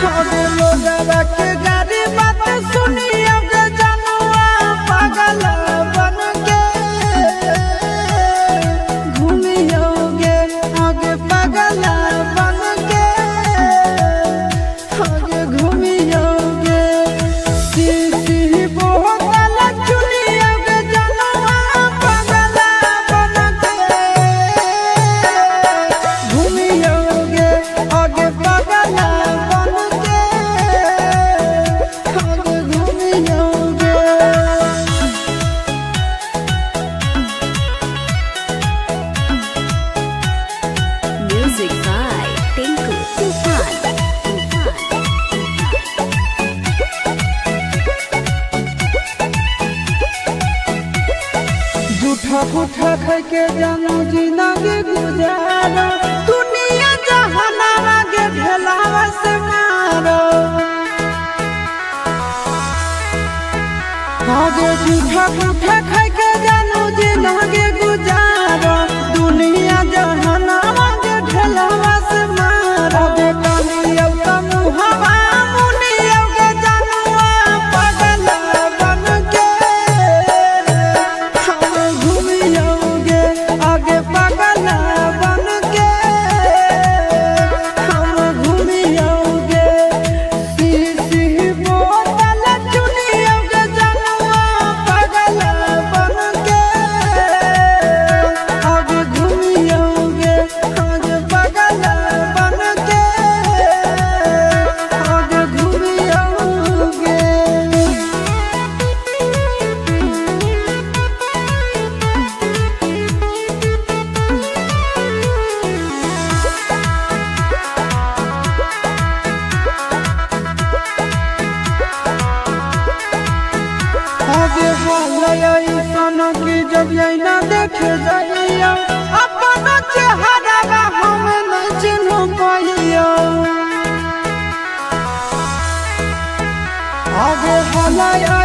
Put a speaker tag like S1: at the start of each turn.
S1: आगे लोगवा के गाड़ी बात सुनी आगे जनुआ पागल बन के घूमियोगे आगे पागल बन के आगे घूमियोगे सीसी बोतल चुनी आगे जनुआ पागल बन के घूमियोगे आगे पागल
S2: Music by Tinku Tufan.
S1: झूठा फूठा खाई के जानू जिंदगी गुजारो दुनिया जहाना आगे ढेलावा से मारो आगे झूठा फूठा खाई के जानू जिंदगी गुजारो दुनिया जहाना आगे ढेलावा से मारो आगे कानिया का मुहावा मुनिया के जानुआ पागल बन के घूमियोगे आगे पागल बन के हम घूमियोगे सीसी बोतल चुनियोगे जनुआ पागल बन के आगे घूमियोगे आगे पागल बन के आगे घूमियोगे। आगे हालया इंसान की जब ना देखे जाइया अपना चेहरा हम न चिन्ह पाइया आगे हालया